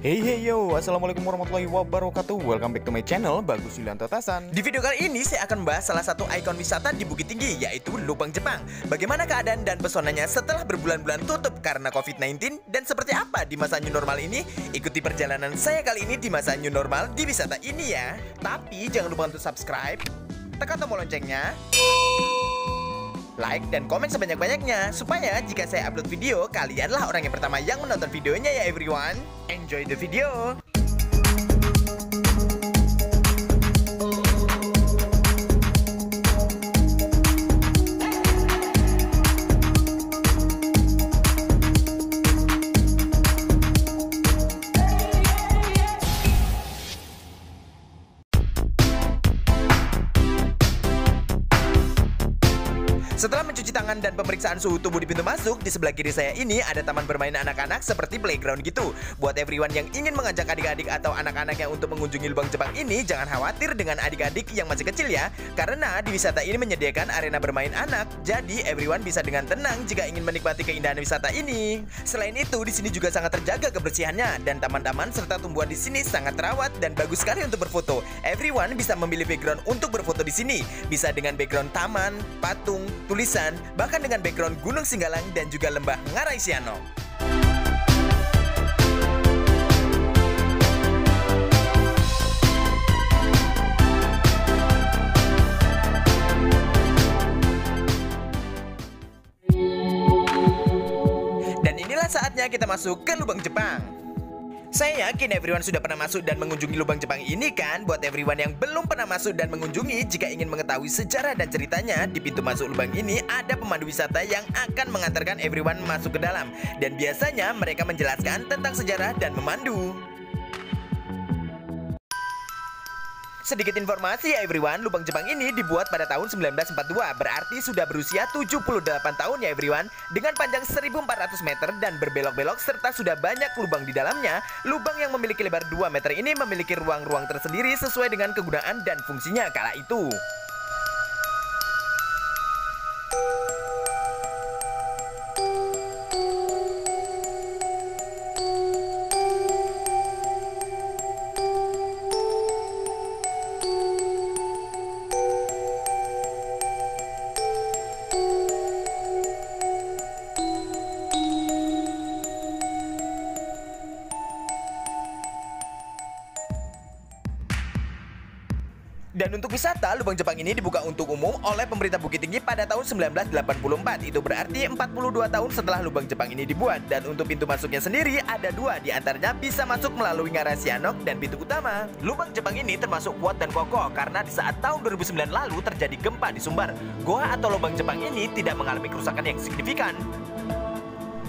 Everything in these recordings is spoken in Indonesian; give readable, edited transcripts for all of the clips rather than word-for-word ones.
Hey yo, assalamualaikum warahmatullahi wabarakatuh. Welcome back to my channel, Bagus Yulianto Tasan. Di video kali ini saya akan membahas salah satu ikon wisata di Bukit Tinggi, yaitu Lubang Jepang. Bagaimana keadaan dan pesonanya setelah berbulan-bulan tutup karena COVID-19, dan seperti apa di masa new normal ini? Ikuti perjalanan saya kali ini di masa new normal di wisata ini ya. Tapi jangan lupa untuk subscribe, tekan tombol loncengnya, like dan komen sebanyak-banyaknya, supaya jika saya upload video, kalianlah orang yang pertama yang menonton videonya ya everyone. Enjoy the video. Setelah mencuci tangan dan pemeriksaan suhu tubuh di pintu masuk, di sebelah kiri saya ini ada taman bermain anak-anak seperti playground gitu. Buat everyone yang ingin mengajak adik-adik atau anak-anaknya untuk mengunjungi Lubang Jepang ini, jangan khawatir dengan adik-adik yang masih kecil ya. Karena di wisata ini menyediakan arena bermain anak, jadi everyone bisa dengan tenang jika ingin menikmati keindahan wisata ini. Selain itu, di sini juga sangat terjaga kebersihannya, dan taman-taman serta tumbuhan di sini sangat terawat dan bagus sekali untuk berfoto. Everyone bisa memilih background untuk berfoto di sini. Bisa dengan background taman, patung, tulisan, bahkan dengan background Gunung Singgalang dan juga lembah Ngarai Siano. Dan inilah saatnya kita masuk ke Lubang Jepang. Saya yakin everyone sudah pernah masuk dan mengunjungi Lubang Jepang ini kan. Buat everyone yang belum pernah masuk dan mengunjungi, jika ingin mengetahui sejarah dan ceritanya, di pintu masuk lubang ini ada pemandu wisata yang akan mengantarkan everyone masuk ke dalam. Dan biasanya mereka menjelaskan tentang sejarah dan memandu. Sedikit informasi ya everyone, Lubang Jepang ini dibuat pada tahun 1942, berarti sudah berusia 78 tahun ya everyone. Dengan panjang 1400 meter dan berbelok-belok serta sudah banyak lubang di dalamnya, lubang yang memiliki lebar 2 meter ini memiliki ruang-ruang tersendiri sesuai dengan kegunaan dan fungsinya kala itu. Dan untuk wisata, Lubang Jepang ini dibuka untuk umum oleh pemerintah Bukit Tinggi pada tahun 1984. Itu berarti 42 tahun setelah Lubang Jepang ini dibuat. Dan untuk pintu masuknya sendiri ada 2, diantaranya bisa masuk melalui Ngarai Sianok dan pintu utama. Lubang Jepang ini termasuk kuat dan kokoh karena di saat tahun 2009 lalu terjadi gempa di Sumbar. Goa atau Lubang Jepang ini tidak mengalami kerusakan yang signifikan.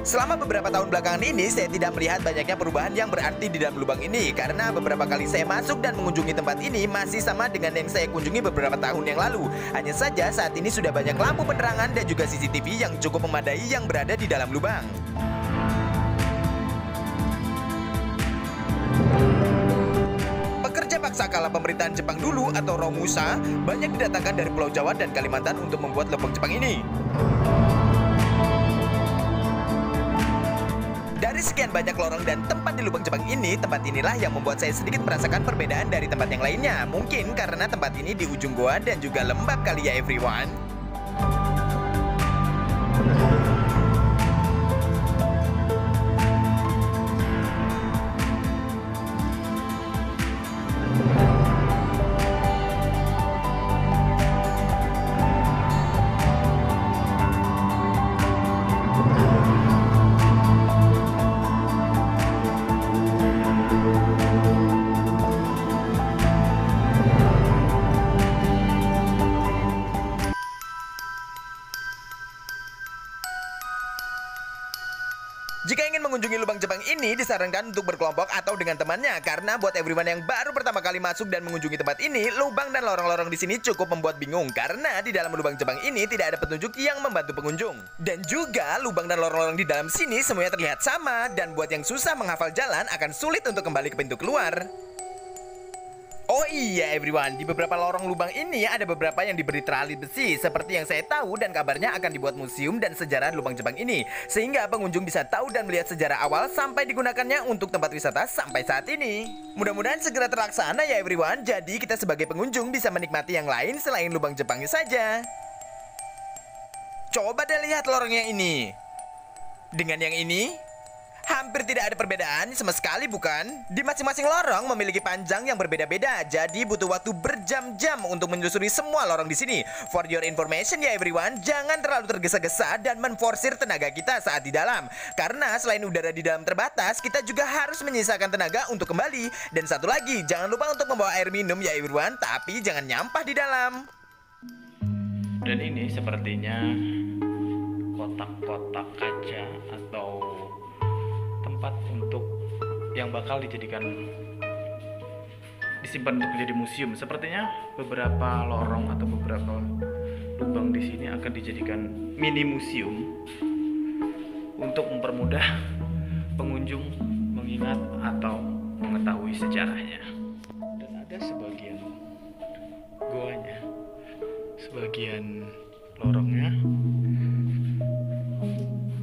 Selama beberapa tahun belakangan ini, saya tidak melihat banyaknya perubahan yang berarti di dalam lubang ini. Karena beberapa kali saya masuk dan mengunjungi tempat ini masih sama dengan yang saya kunjungi beberapa tahun yang lalu. Hanya saja saat ini sudah banyak lampu penerangan dan juga CCTV yang cukup memadai yang berada di dalam lubang. Pekerja paksa kala pemerintahan Jepang dulu atau Romusa banyak didatangkan dari Pulau Jawa dan Kalimantan untuk membuat lubang Jepang ini. Dari sekian banyak lorong dan tempat di Lubang Jepang ini, tempat inilah yang membuat saya sedikit merasakan perbedaan dari tempat yang lainnya. Mungkin karena tempat ini di ujung goa dan juga lembab kali ya everyone. Jika ingin mengunjungi Lubang Jepang ini, disarankan untuk berkelompok atau dengan temannya. Karena buat everyone yang baru pertama kali masuk dan mengunjungi tempat ini, lubang dan lorong-lorong di sini cukup membuat bingung. Karena di dalam Lubang Jepang ini tidak ada petunjuk yang membantu pengunjung. Dan juga lubang dan lorong-lorong di dalam sini semuanya terlihat sama. Dan buat yang susah menghafal jalan akan sulit untuk kembali ke pintu keluar. Oh iya everyone, di beberapa lorong lubang ini ada beberapa yang diberi terali besi. Seperti yang saya tahu dan kabarnya akan dibuat museum dan sejarah lubang Jepang ini, sehingga pengunjung bisa tahu dan melihat sejarah awal sampai digunakannya untuk tempat wisata sampai saat ini. Mudah-mudahan segera terlaksana ya everyone. Jadi kita sebagai pengunjung bisa menikmati yang lain selain lubang Jepangnya saja. Coba deh lihat lorong yang ini dengan yang ini. Hampir tidak ada perbedaan sama sekali bukan? Di masing-masing lorong memiliki panjang yang berbeda-beda, jadi butuh waktu berjam-jam untuk menelusuri semua lorong di sini. For your information ya everyone, jangan terlalu tergesa-gesa dan menforsir tenaga kita saat di dalam. Karena selain udara di dalam terbatas, kita juga harus menyisakan tenaga untuk kembali. Dan satu lagi, jangan lupa untuk membawa air minum ya everyone, tapi jangan nyampah di dalam. Dan ini sepertinya kotak-kotak kaca atau tempat untuk yang bakal disimpan untuk menjadi museum. Sepertinya beberapa lorong atau beberapa lubang di sini akan dijadikan mini museum untuk mempermudah pengunjung mengingat atau mengetahui sejarahnya. Dan ada sebagian goanya, sebagian lorongnya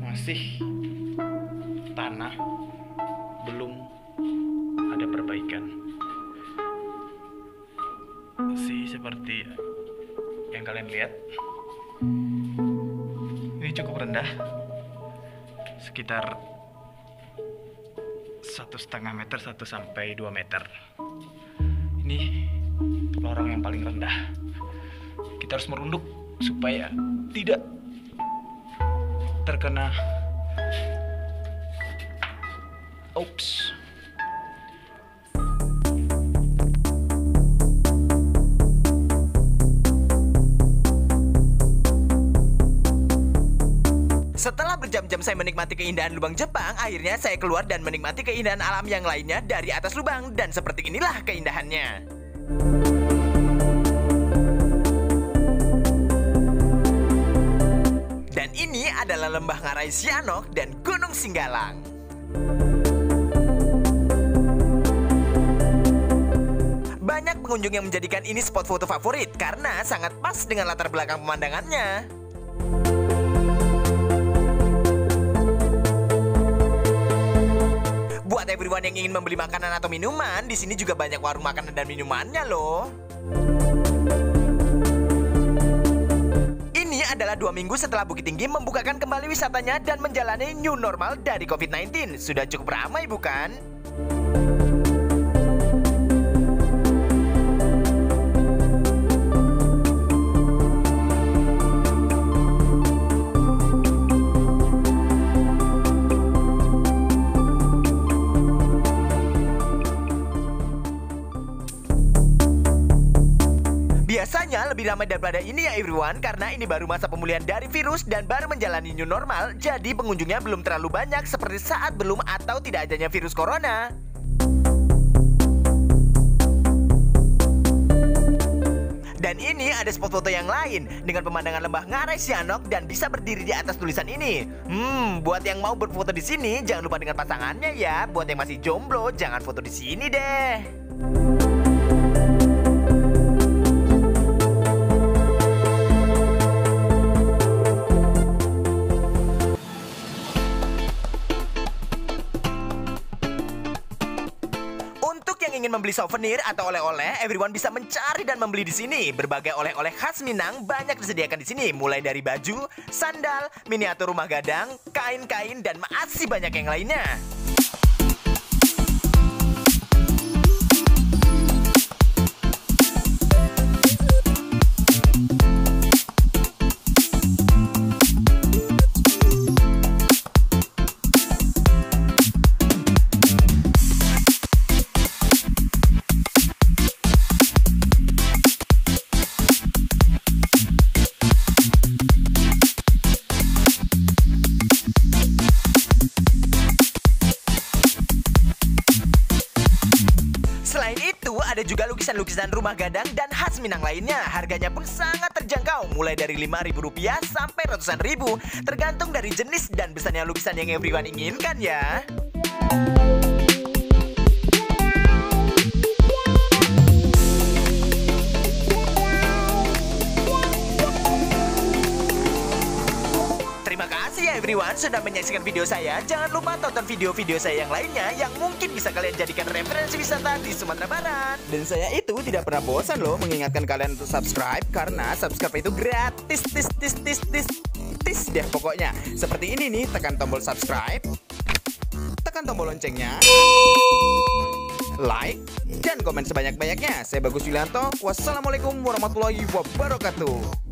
masih tanah, belum ada perbaikan. Seperti yang kalian lihat, ini cukup rendah, sekitar 1,5 meter 1 sampai 2 meter. Ini lorong yang paling rendah. Kita harus merunduk supaya tidak terkena oops. Setelah berjam-jam saya menikmati keindahan lubang Jepang, akhirnya saya keluar dan menikmati keindahan alam yang lainnya dari atas lubang. Dan seperti inilah keindahannya. Dan ini adalah Lembah Ngarai Sianok dan Gunung Singgalang. Banyak pengunjung yang menjadikan ini spot foto favorit karena sangat pas dengan latar belakang pemandangannya. Buat everyone yang ingin membeli makanan atau minuman, di sini juga banyak warung makanan dan minumannya loh. Ini adalah 2 minggu setelah Bukit Tinggi membukakan kembali wisatanya dan menjalani new normal dari COVID-19. Sudah cukup ramai bukan? Biasanya lebih ramai daripada ini ya everyone, karena ini baru masa pemulihan dari virus dan baru menjalani new normal, jadi pengunjungnya belum terlalu banyak seperti saat belum atau tidak adanya virus corona. Dan ini ada spot foto yang lain dengan pemandangan Lembah Ngarai Sianok dan bisa berdiri di atas tulisan ini. Buat yang mau berfoto di sini jangan lupa dengan pasangannya ya. Buat yang masih jomblo jangan foto di sini deh. Ingin membeli souvenir atau oleh-oleh, everyone bisa mencari dan membeli di sini. Berbagai oleh-oleh khas Minang banyak disediakan di sini, mulai dari baju, sandal, miniatur rumah gadang, kain-kain, dan masih banyak yang lainnya. Ada juga lukisan-lukisan rumah gadang dan khas Minang lainnya. Harganya pun sangat terjangkau, mulai dari Rp5.000 sampai ratusan ribu, tergantung dari jenis dan besarnya lukisan yang everyone inginkan ya. everyone sudah menyaksikan video saya. Jangan lupa tonton video-video saya yang lainnya yang mungkin bisa kalian jadikan referensi wisata di Sumatera Barat. Dan saya itu tidak pernah bosan loh mengingatkan kalian untuk subscribe, karena subscribe itu gratis, tis deh pokoknya. Seperti ini nih, tekan tombol subscribe, tekan tombol loncengnya, like, dan komen sebanyak-banyaknya. Saya Bagus Yulianto. Wassalamualaikum warahmatullahi wabarakatuh.